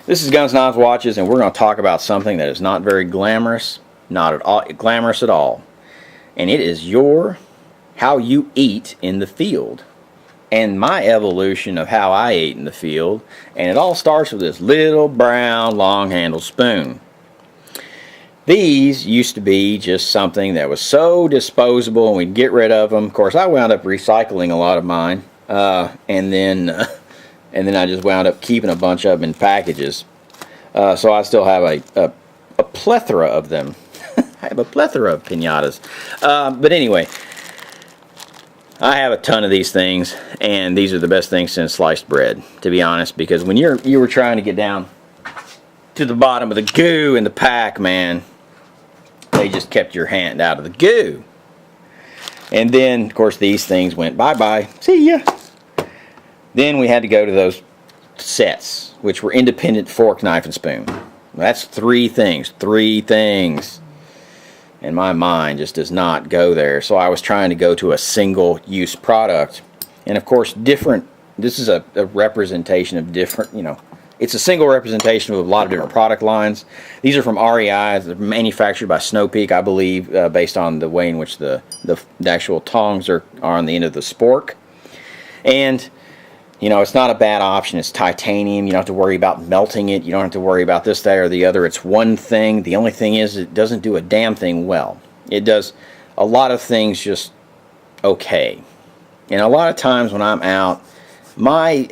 This is Guns, Knives, Watches, and we're going to talk about something that is not very glamorous, not at all glamorous at all, and it is how you eat in the field, and my evolution of how I ate in the field, and it all starts with this little brown long-handled spoon. These used to be just something that was so disposable, and we'd get rid of them. Of course, I wound up recycling a lot of mine, and then I just wound up keeping a bunch of them in packages. So I still have a plethora of them. I have a plethora of piñatas. But anyway, I have a ton of these things, and these are the best things since sliced bread, to be honest, because when you were trying to get down to the bottom of the goo in the pack, man, they just kept your hand out of the goo. And then, of course, these things went bye-bye. See ya. Then we had to go to those sets, which were independent fork, knife, and spoon. That's three things. And my mind just does not go there. So I was trying to go to a single-use product. And, of course, this is a representation of different, it's a single representation of a lot of different product lines. These are from REI. They're manufactured by Snow Peak, I believe, based on the way in which the actual tongs are on the end of the spork. And it's not a bad option. It's titanium. You don't have to worry about melting it. You don't have to worry about this, that, or the other. It's one thing. The only thing is it doesn't do a damn thing well. It does a lot of things just okay. And a lot of times when I'm out,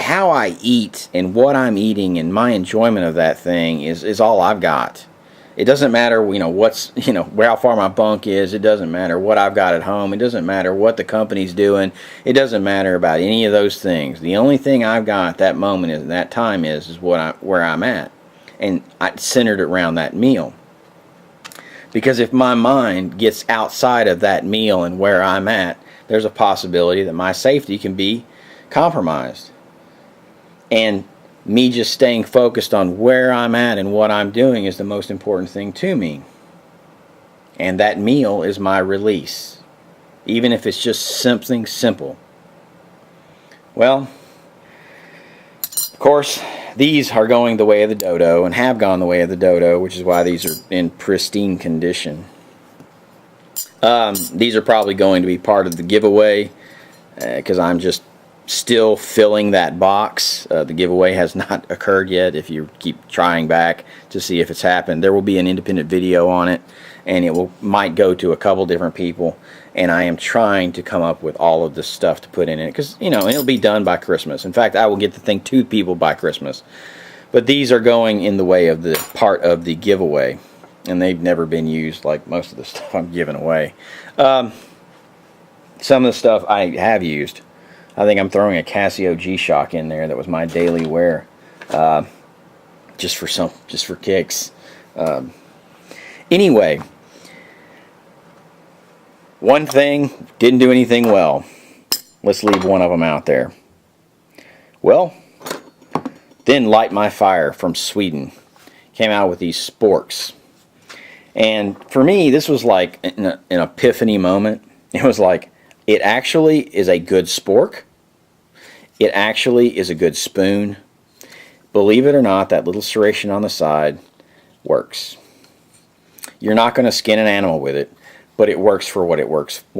how I eat and what I'm eating and my enjoyment of that thing is all I've got. It doesn't matter, how far my bunk is. It doesn't matter what I've got at home. It doesn't matter what the company's doing. It doesn't matter about any of those things. The only thing I've got at that moment is that time is where I'm at, and I centered around that meal. Because if my mind gets outside of that meal and where I'm at, there's a possibility that my safety can be compromised. And me just staying focused on where I'm at and what I'm doing is the most important thing to me. And that meal is my release, even if it's just something simple. Well, of course, these are going the way of the dodo and have gone the way of the dodo, which is why these are in pristine condition. These are probably going to be part of the giveaway because I'm just still filling that box. The giveaway has not occurred yet. If you keep trying back to see if it's happened, there will be an independent video on it, and it might go to a couple different people. And I am trying to come up with all of this stuff to put in it because it'll be done by Christmas. In fact, I will get the thing to people by Christmas. But these are going in the way of the part of the giveaway, and they've never been used like most of the stuff I'm giving away. Some of the stuff I have used. I think I'm throwing a Casio G-Shock in there that was my daily wear, just for kicks. Anyway, one thing didn't do anything well. Let's leave one of them out there. Well, then Light My Fire from Sweden came out with these sporks, and for me, this was like an epiphany moment. It was like, it actually is a good spork. It actually is a good spoon. Believe it or not, that little serration on the side works. You're not going to skin an animal with it, but it works for what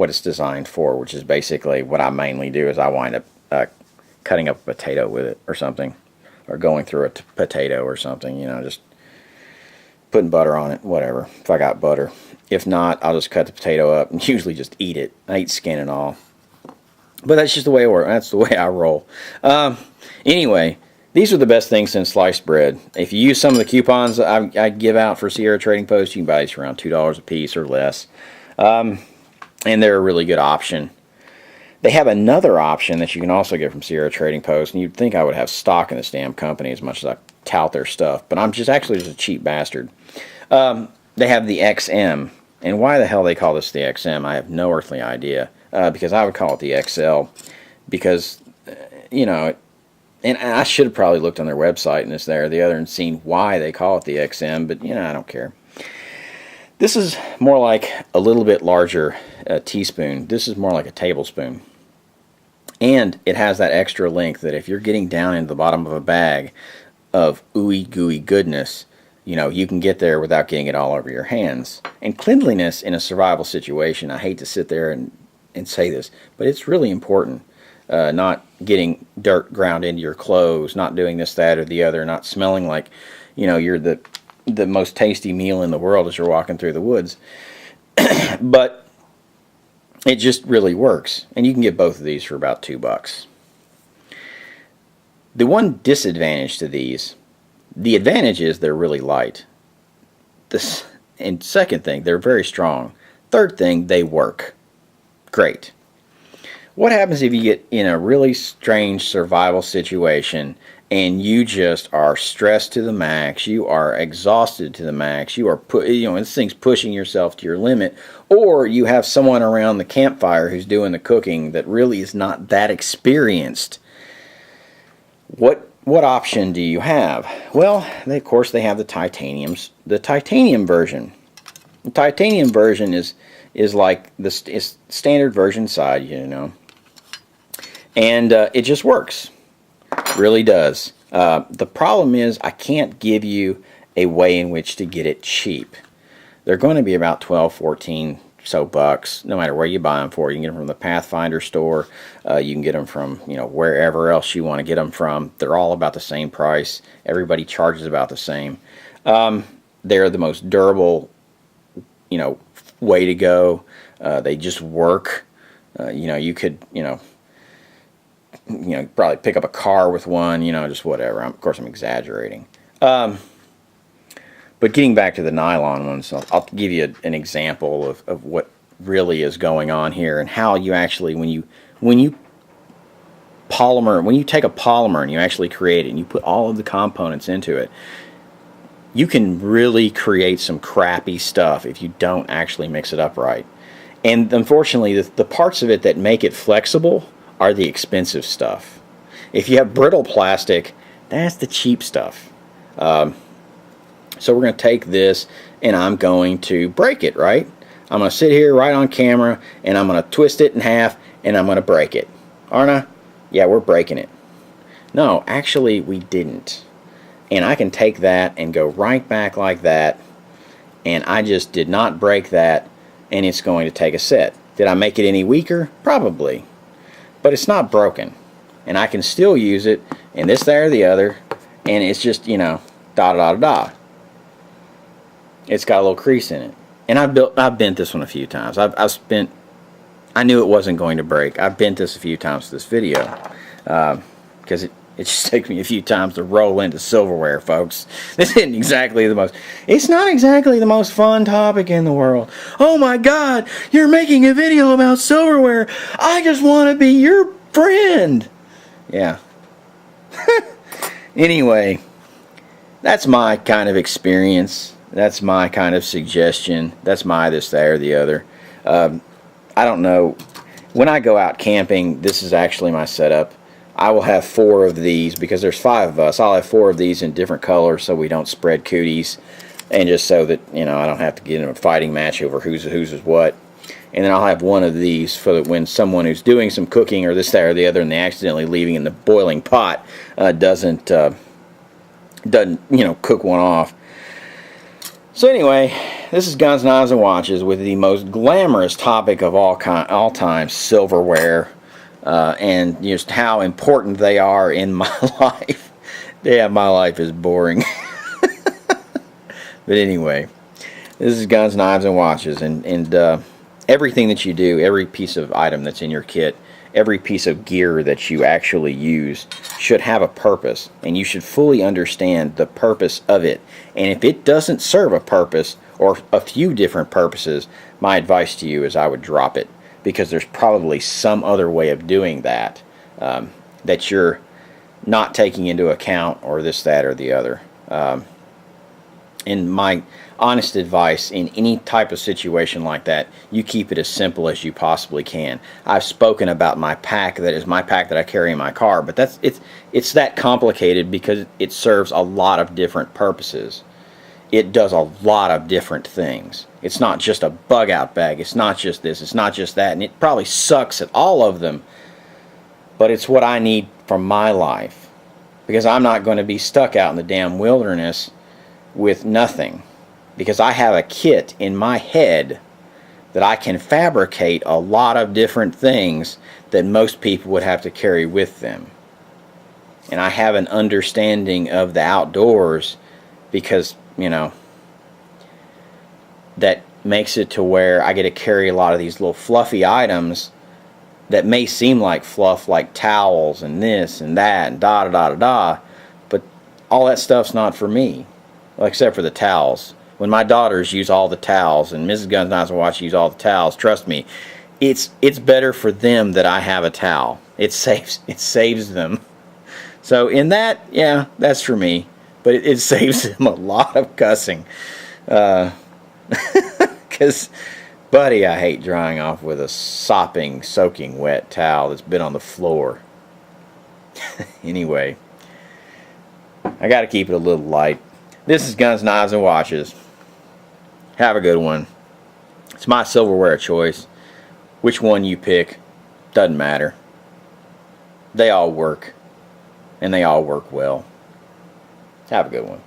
it's designed for, which is basically what I mainly do is I wind up cutting up a potato with it or something, or going through a potato or something, just putting butter on it, whatever, if I got butter. If not, I'll just cut the potato up and usually just eat it. I eat skin and all. But that's just the way it works. That's the way I roll. Anyway, these are the best things since sliced bread. If you use some of the coupons I give out for Sierra Trading Post, you can buy these for around $2 a piece or less. And they're a really good option. They have another option that you can also get from Sierra Trading Post, and you'd think I would have stock in this damn company as much as I tout their stuff, but I'm just a cheap bastard. They have the XM, and why the hell they call this the XM, I have no earthly idea. Because I would call it the XL, because, and I should have probably looked on their website and this, there, or the other, and seen why they call it the XM, but, I don't care. This is more like a little bit larger teaspoon. This is more like a tablespoon. And it has that extra length that if you're getting down into the bottom of a bag, of ooey gooey goodness, you can get there without getting it all over your hands. And cleanliness in a survival situation, I hate to sit there and say this, but it's really important. Not getting dirt ground into your clothes, not doing this, that, or the other, not smelling like, you're the most tasty meal in the world as you're walking through the woods. But it just really works. And you can get both of these for about $2. The one disadvantage to these, the advantage is they're really light. And second thing, they're very strong. Third thing, they work great. What happens if you get in a really strange survival situation and you just are stressed to the max, you are exhausted to the max, you are this thing's pushing yourself to your limit, or you have someone around the campfire who's doing the cooking that really is not that experienced? What option do you have? Well, of course they have the titaniums. The titanium version. The titanium version is like the standard version side, and it just works. Really does. The problem is I can't give you a way in which to get it cheap. They're going to be about 12, 14 so bucks, no matter where you buy them for. You can get them from the Pathfinder store. You can get them from wherever else you want to get them from. They're all about the same price. Everybody charges about the same. They're the most durable, way to go. They just work. You could, probably pick up a car with one, just whatever. Of course, I'm exaggerating. But getting back to the nylon ones, I'll give you an example of what really is going on here and how you actually, when you take a polymer and you actually create it and you put all of the components into it, you can really create some crappy stuff if you don't actually mix it up right. And unfortunately, the parts of it that make it flexible are the expensive stuff. If you have brittle plastic, that's the cheap stuff. So we're going to take this and I'm going to break it, right? I'm going to sit here right on camera and I'm going to twist it in half and I'm going to break it. Aren't I? Yeah, we're breaking it. No, actually we didn't. And I can take that and go right back like that, and I just did not break that, and it's going to take a set. Did I make it any weaker? Probably. But it's not broken. And I can still use it in this, that, or the other, and it's just, da da da da. It's got a little crease in it. And I've bent this one a few times. I knew it wasn't going to break. I've bent this a few times for this video. Because it just takes me a few times to roll into silverware, folks. It's not exactly the most fun topic in the world. Oh my God, you're making a video about silverware. I just want to be your friend. Yeah. Anyway, that's my kind of experience. That's my kind of suggestion. That's my this, that, or the other. I don't know. When I go out camping, this is actually my setup. I will have 4 of these because there's 5 of us. I'll have 4 of these in different colors so we don't spread cooties, and just so that I don't have to get in a fighting match over who's is what. And then I'll have 1 of these for that when someone who's doing some cooking or this, that, or the other, and they accidentally leaving in the boiling pot doesn't cook one off. So anyway, this is Guns, Knives, and Watches with the most glamorous topic of all time, silverware, and just how important they are in my life. Yeah, my life is boring. But anyway, this is Guns, Knives, and Watches, and everything that you do, every piece of item that's in your kit, every piece of gear that you actually use should have a purpose, and you should fully understand the purpose of it. And if it doesn't serve a purpose or a few different purposes, my advice to you is I would drop it, because there's probably some other way of doing that that you're not taking into account, or this, that, or the other. And my honest advice in any type of situation like that, you keep it as simple as you possibly can. I've spoken about my pack, that is my pack that I carry in my car, but it's that complicated because it serves a lot of different purposes. It does a lot of different things. It's not just a bug out bag. It's not just this. It's not just that. And it probably sucks at all of them, but it's what I need for my life. because I'm not going to be stuck out in the damn wilderness with nothing. Because I have a kit in my head that I can fabricate a lot of different things that most people would have to carry with them. And I have an understanding of the outdoors because, you know, that makes it to where I get to carry a lot of these little fluffy items that may seem like fluff, like towels and this and that and da da da da da, but all that stuff's not for me, well, except for the towels. When my daughters use all the towels and Mrs. Guns Knives and Watch use all the towels, trust me, it's better for them that I have a towel. It saves them. So in that, yeah, that's for me, but it saves them a lot of cussing. Because, buddy, I hate drying off with a sopping, soaking wet towel that's been on the floor. Anyway, I got to keep it a little light. This is Guns, Knives, and Watches. Have a good one. It's my silverware choice. Which one you pick, doesn't matter. They all work, and they all work well. Have a good one.